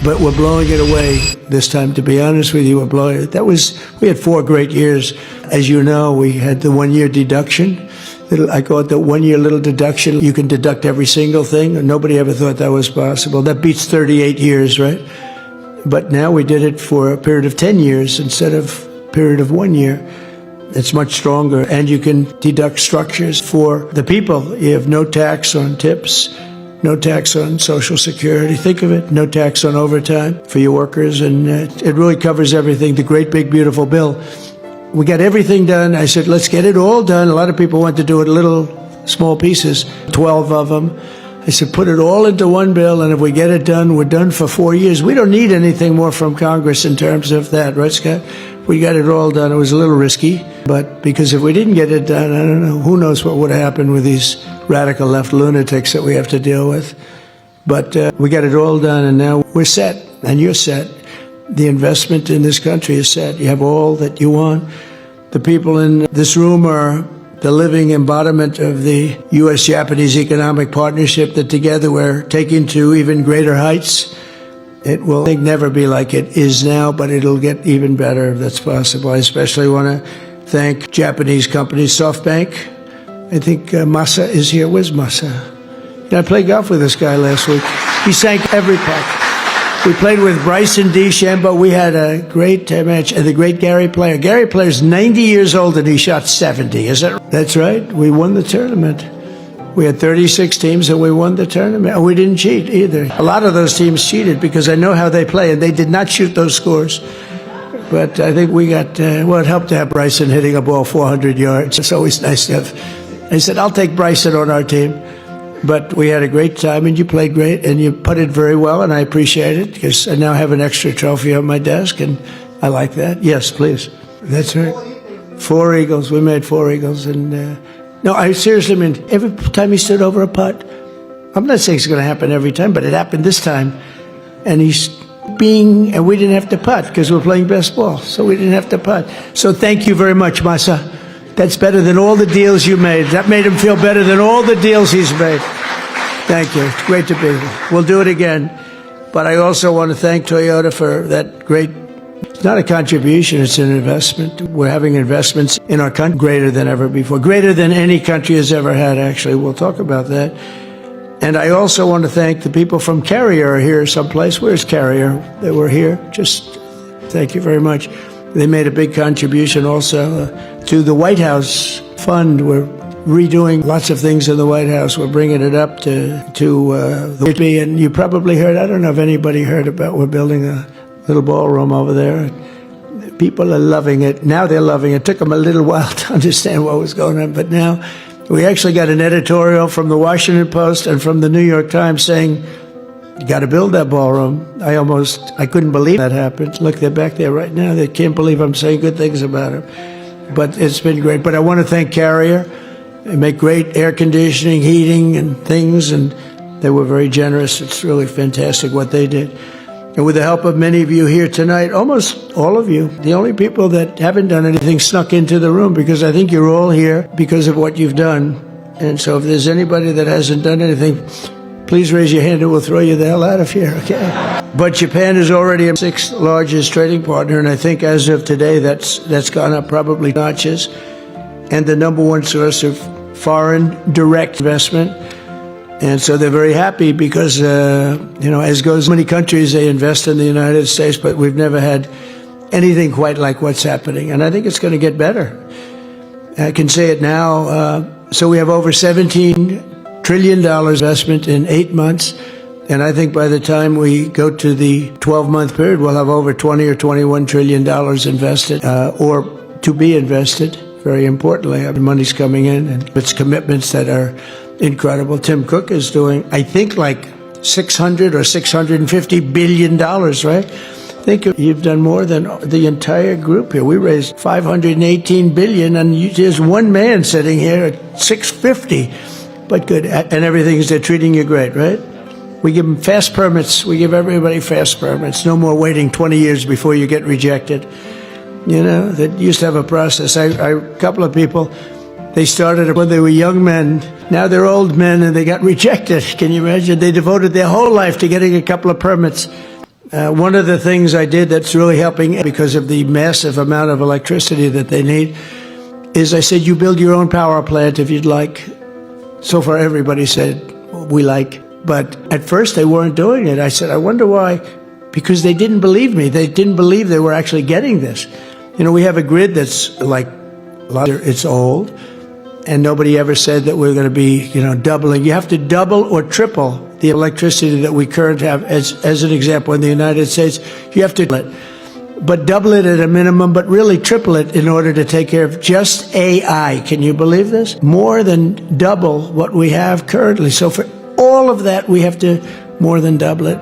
but we're blowing it away this time. To be honest with you, we're blowing it. We had 4 great years. As you know, we had the 1-year deduction. I call it the 1-year little deduction. You can deduct every single thing. Nobody ever thought that was possible. That beats 38 years, right? But now we did it for a period of 10 years instead of a period of 1 year. It's much stronger. And you can deduct structures for the people. You have no tax on tips, no tax on Social Security. Think of it, no tax on overtime for your workers. And it really covers everything. The great, big, beautiful bill. We got everything done. I said, let's get it all done. A lot of people want to do it little, small pieces, 12 of them. I said, put it all into one bill, and if we get it done, we're done for 4 years. We don't need anything more from Congress in terms of that, right, Scott? We got it all done. It was a little risky, but because if we didn't get it done, I don't know, who knows what would happen with these radical left lunatics that we have to deal with. But we got it all done, and now we're set, and you're set. The investment in this country is set. You have all that you want. The people in this room are the living embodiment of the U.S.-Japanese economic partnership that together we're taking to even greater heights. It will, I think, never be like it is now, but it'll get even better if that's possible. I especially want to thank Japanese companies, SoftBank. I think Masa is here. Where's Masa? I played golf with this guy last week. He sank every putt. We played with Bryson DeChambeau. We had a great match. And the great Gary Player. Gary Player's 90 years old and he shot 70. Is that right? That's right. We won the tournament. We had 36 teams and we won the tournament. And we didn't cheat either. A lot of those teams cheated because I know how they play and they did not shoot those scores. But I think we got, it helped to have Bryson hitting a ball 400 yards. It's always nice to have. I said, I'll take Bryson on our team. But we had a great time, and you played great, and you putted very well, and I appreciate it, because I now have an extra trophy on my desk, and I like that. Yes, please. That's right. 4 eagles. We made 4 eagles. And no, I seriously mean, every time he stood over a putt, I'm not saying it's going to happen every time, but it happened this time. And and we didn't have to putt, because we're playing best ball, so we didn't have to putt. So thank you very much, Masa. That's better than all the deals you made. That made him feel better than all the deals he's made. Thank you. It's great to be here. We'll do it again. But I also want to thank Toyota for that great, it's not a contribution, it's an investment. We're having investments in our country greater than ever before, greater than any country has ever had, actually. We'll talk about that. And I also want to thank the people from Carrier here someplace. Where's Carrier? They were here. Just thank you very much. They made a big contribution also to the White House fund. We're redoing lots of things in the White House. We're bringing it up to the and you probably heard, I don't know if anybody heard about, we're building a little ballroom over there. People are loving it. Now they're loving it. It took them a little while to understand what was going on, but now we actually got an editorial from the Washington Post and from the New York Times saying, you got to build that ballroom. I couldn't believe that happened. Look, they're back there right now. They can't believe I'm saying good things about it. But it's been great. But I want to thank Carrier. They make great air conditioning, heating, and things, and they were very generous. It's really fantastic what they did. And with the help of many of you here tonight, almost all of you, the only people that haven't done anything snuck into the room, because I think you're all here because of what you've done. And so if there's anybody that hasn't done anything, please raise your hand and we'll throw you the hell out of here, okay? But Japan is already our 6th largest trading partner, and I think as of today, that's gone up probably notches. And the #1 source of foreign direct investment. And so they're very happy because, as goes many countries, they invest in the United States, but we've never had anything quite like what's happening. And I think it's going to get better. I can say it now. So we have over $17 trillion investment in 8 months. And I think by the time we go to the 12-month period, we'll have over $20 or $21 trillion invested, or to be invested. Very importantly, the money's coming in, and it's commitments that are incredible. Tim Cook is doing, I think, like $600 or $650 billion, right? I think you've done more than the entire group here. We raised $518 billion, and there's one man sitting here at $650. But good, and everything's, they're treating you great, right? We give them fast permits. We give everybody fast permits. No more waiting 20 years before you get rejected. That used to have a process. A couple of people, they started when they were young men. Now they're old men and they got rejected. Can you imagine? They devoted their whole life to getting a couple of permits. One of the things I did that's really helping because of the massive amount of electricity that they need is I said, you build your own power plant if you'd like. So far, everybody said, we like. But at first, they weren't doing it. I said, I wonder why. Because they didn't believe me. They didn't believe they were actually getting this. You know, we have a grid that's like, it's old. And nobody ever said that we're going to be, doubling. You have to double or triple the electricity that we currently have. As an example, in the United States, you have to double it. But double it at a minimum, but really triple it in order to take care of just AI. Can you believe this? More than double what we have currently. So for all of that, we have to more than double it.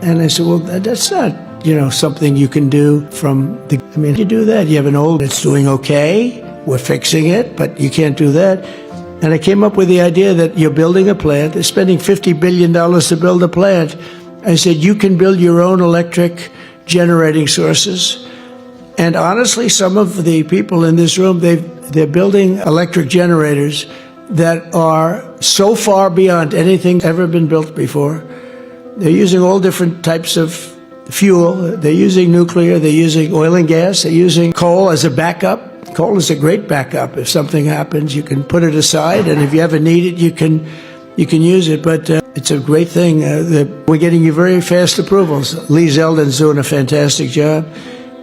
And I said, well, that's not, something you can do you do that. You have an old, it's doing okay. We're fixing it, but you can't do that. And I came up with the idea that you're building a plant. They're spending $50 billion to build a plant. I said, you can build your own electric generating sources. And honestly, some of the people in this room, they're building electric generators that are so far beyond anything ever been built before. They're using all different types of fuel. They're using nuclear. They're using oil and gas. They're using coal as a backup. Coal is a great backup. If something happens, you can put it aside, and if you ever need it, you can use it. But it's a great thing. We're getting you very fast approvals. Lee Zeldin's doing a fantastic job.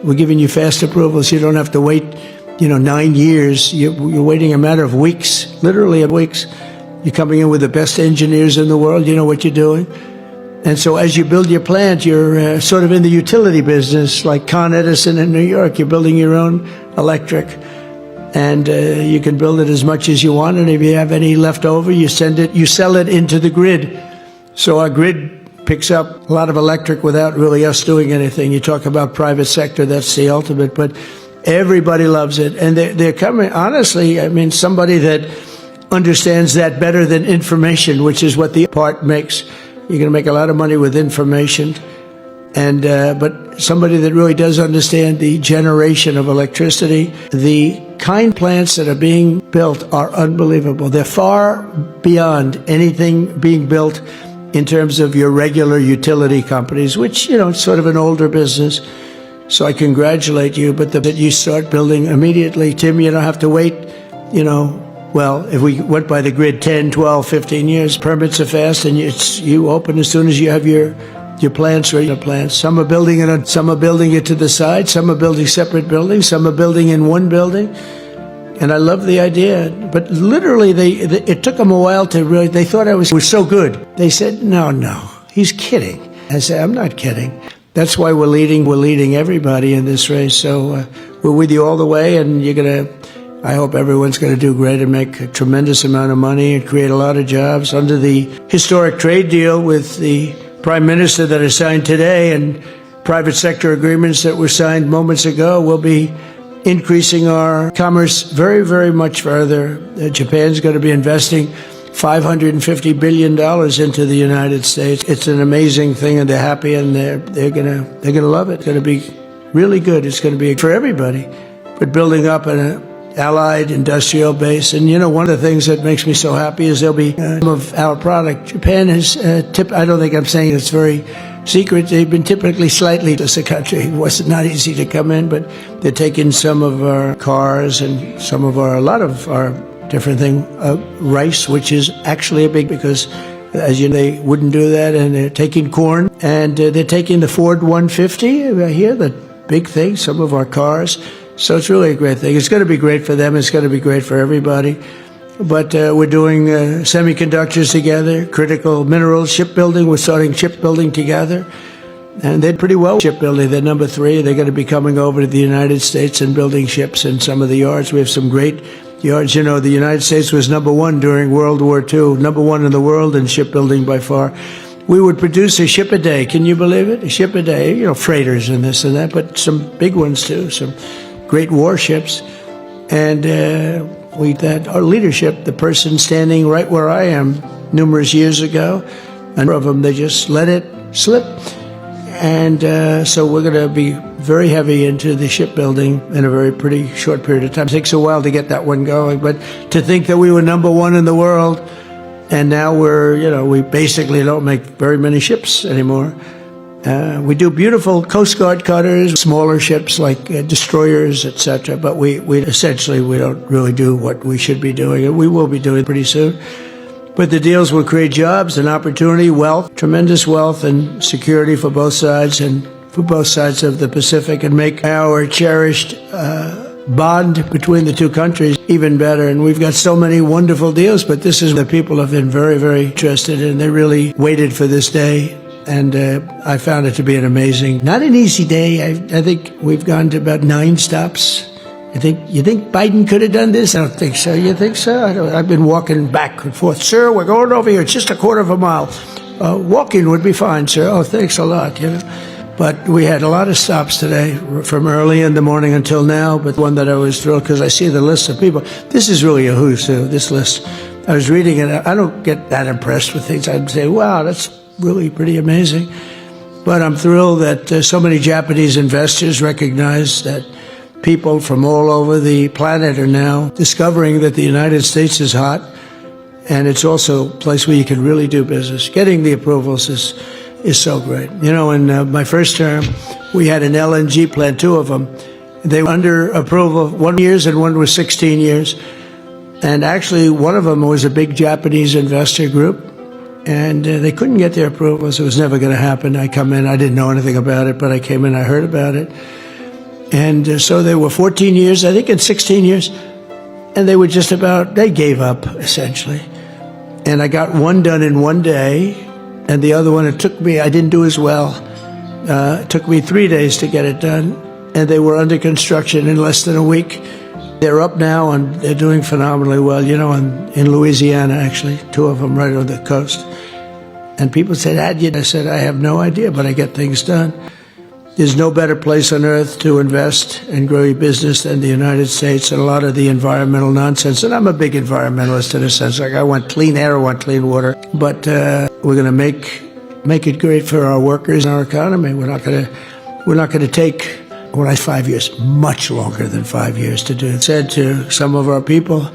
We're giving you fast approvals. You don't have to wait, 9 years. You're waiting a matter of weeks, literally weeks. You're coming in with the best engineers in the world. You know what you're doing. And so as you build your plant, you're sort of in the utility business, like Con Edison in New York. You're building your own electric, and you can build it as much as you want. And if you have any left over, you sell it into the grid. So our grid picks up a lot of electric without really us doing anything. You talk about private sector, that's the ultimate, but everybody loves it. And they're coming, honestly, somebody that understands that better than information, which is what the part makes. You're going to make a lot of money with information, and but somebody that really does understand the generation of electricity. The kind plants that are being built are unbelievable. They're far beyond anything being built in terms of your regular utility companies, which, it's sort of an older business. So I congratulate you, but that you start building immediately. Tim, you don't have to wait, Well, if we went by the grid 10, 12, 15 years, permits are fast, and you open as soon as you have your plants ready to plant. Some are building it to the side, some are building separate buildings, some are building in one building. And I love the idea. But literally, it took them a while to really, they thought I was so good. They said, no, he's kidding. I said, I'm not kidding. That's why we're leading everybody in this race. So we're with you all the way, and I hope everyone's going to do great and make a tremendous amount of money and create a lot of jobs under the historic trade deal with the Prime Minister that is signed today, and private sector agreements that were signed moments ago. Will be increasing our commerce very, very much further. Japan's going to be investing $550 billion into the United States. It's an amazing thing, and they're happy, and they're gonna love it. It's going to be really good. It's going to be for everybody. But building up an allied industrial base. And, one of the things that makes me so happy is there'll be some of our product. Japan has I don't think I'm saying it's very secret. They've been typically slightly as a country. It was not easy to come in, but they're taking some of our cars and a lot of our different thing, rice, which is actually a big, because as they wouldn't do that. And they're taking corn, and they're taking the Ford 150 right here, the big thing, some of our cars. So it's really a great thing. It's going to be great for them. It's going to be great for everybody. But we're doing semiconductors together, critical minerals, shipbuilding. We're starting shipbuilding together. And they're pretty well shipbuilding. They're number 3. They're going to be coming over to the United States and building ships in some of the yards. We have some great yards. The United States was number 1 during World War II, number 1 in the world in shipbuilding by far. We would produce a ship a day. Can you believe it? A ship a day, freighters and this and that, but some big ones too, some great warships. And our leadership, the person standing right where I am numerous years ago, a number of them, they just let it slip. And so we're going to be very heavy into the shipbuilding in a very pretty short period of time. It takes a while to get that one going, but to think that we were number 1 in the world, and now we basically don't make very many ships anymore. We do beautiful Coast Guard cutters, smaller ships like destroyers, etc. But we essentially don't really do what we should be doing, and we will be doing pretty soon. But the deals will create jobs and opportunity, wealth, tremendous wealth and security for both sides and for both sides of the Pacific, and make our cherished bond between the two countries even better. And we've got so many wonderful deals, but this is the people have been very, very interested in. They really waited for this day. And I found it to be an amazing, not an easy day. I think we've gone to about 9 stops. You think Biden could have done this? I don't think so. You think so? I've been walking back and forth. Sir, we're going over here. It's just a quarter of a mile. Walking would be fine, sir. Oh, thanks a lot. But we had a lot of stops today from early in the morning until now. But one that I was thrilled because I see the list of people. This is really a who's who, this list. I was reading it. I don't get that impressed with things. I'd say, wow, that's really pretty amazing. But I'm thrilled that so many Japanese investors recognize that people from all over the planet are now discovering that the United States is hot, and it's also a place where you can really do business. Getting the approvals is so great. In my first term, we had an LNG plant, 2 of them. They were under approval, 1 year and one was 16 years. And actually, one of them was a big Japanese investor group. And they couldn't get their approvals. It was never going to happen. I come in, I didn't know anything about it, but I came in, I heard about it. And so they were 14 years, I think, and 16 years. And they were they gave up, essentially. And I got one done in 1 day, and the other one, I didn't do as well. It took me 3 days to get it done. And they were under construction in less than a week. They're up now, and they're doing phenomenally well, in Louisiana, actually, 2 of them right on the coast. And people said, how'd you? I said, I have no idea, but I get things done. There's no better place on earth to invest and grow your business than the United States, and a lot of the environmental nonsense. And I'm a big environmentalist in a sense. Like, I want clean air, I want clean water. But we're going to make it great for our workers and our economy. We're not going to take 5 years, much longer than 5 years to do it. I said to some of our people,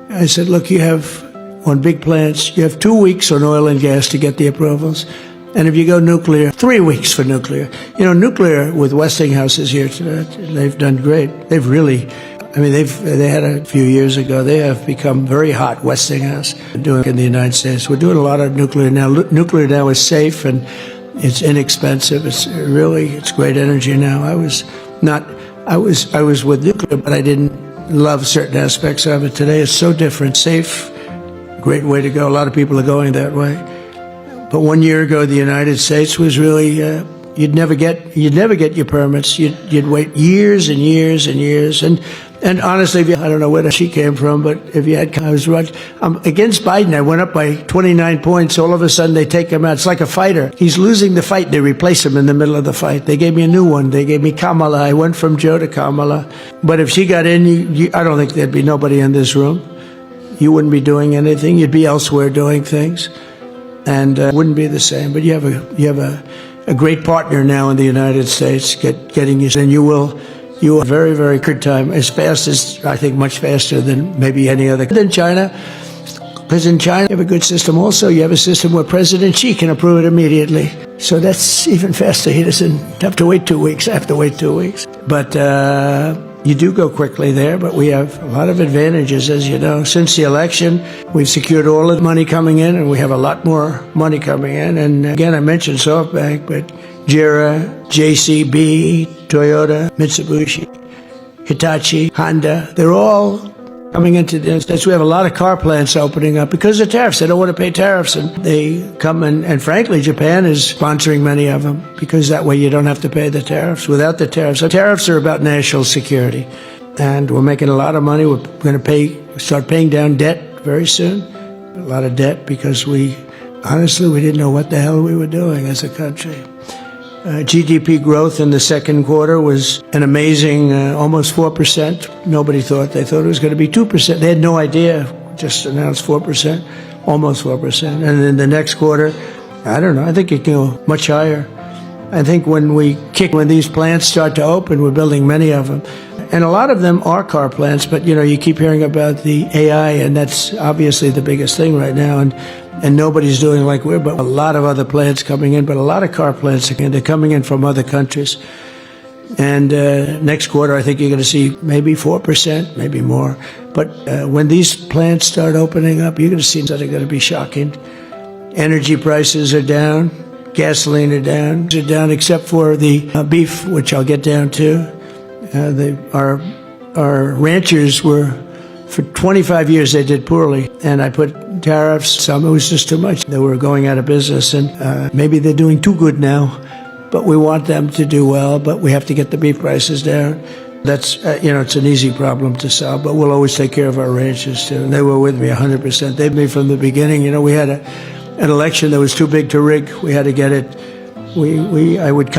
I said, look, you have, on big plants, you have 2 weeks on oil and gas to get the approvals. And if you go nuclear, 3 weeks for nuclear. Nuclear with Westinghouse is here today. They've done great. They've really, they had a few years ago, they have become very hot, Westinghouse, doing in the United States. We're doing a lot of nuclear now. Nuclear now is safe and it's inexpensive. It's great energy now. I was with nuclear, but I didn't love certain aspects of it. Today it's so different, safe, great way to go. A lot of people are going that way. But 1 year ago, the United States was really, you'd never get your permits. You'd wait years and years and years. And honestly, I don't know where she came from, but if you had, I was right. Against Biden, I went up by 29 points. All of a sudden, they take him out. It's like a fighter. He's losing the fight. They replace him in the middle of the fight. They gave me a new one. They gave me Kamala. I went from Joe to Kamala. But if she got in, I don't think there'd be nobody in this room. You wouldn't be doing anything. You'd be elsewhere doing things. And wouldn't be the same. But you have a great partner now in the United States getting you, and you will very, very good time, as fast as, I think, much faster than maybe any other. Than China, because in China you have a good system also. You have a system where President Xi can approve it immediately. So that's even faster. He doesn't have to wait 2 weeks. I have to wait 2 weeks. But you do go quickly there, but we have a lot of advantages, as you know. Since the election, we've secured all of the money coming in, and we have a lot more money coming in. And again, I mentioned SoftBank, but JERA, JCB, Toyota, Mitsubishi, Hitachi, Honda, they're all coming into this. We have a lot of car plants opening up because of tariffs. They don't want to pay tariffs, and they come and frankly, Japan is sponsoring many of them because that way you don't have to pay the tariffs. Without the tariffs, so tariffs are about national security, and we're making a lot of money. We're going to start paying down debt very soon, a lot of debt, because honestly, we didn't know what the hell we were doing as a country. GDP growth in the second quarter was an amazing almost 4%. Nobody thought. They thought it was going to be 2%. They had no idea. Just announced 4%, almost 4%. And then the next quarter, I don't know. I think it can go much higher. I think when these plants start to open, we're building many of them. And a lot of them are car plants, but you keep hearing about the AI, and that's obviously the biggest thing right now. And and nobody's doing like we're, but a lot of other plants coming in, but a lot of car plants, they're coming in from other countries. And next quarter, I think you're going to see maybe 4%, maybe more. But when these plants start opening up, you're going to see that are going to be shocking. Energy prices are down, gasoline are down except for the beef, which I'll get down to. Our ranchers were, for 25 years, they did poorly. And I put tariffs, some it was just too much. They were going out of business, and maybe they're doing too good now. But we want them to do well, but we have to get the beef prices down. That's, it's an easy problem to solve, but we'll always take care of our ranchers, too. And they were with me 100%. They've been from the beginning. We had an election that was too big to rig. We had to get it. I would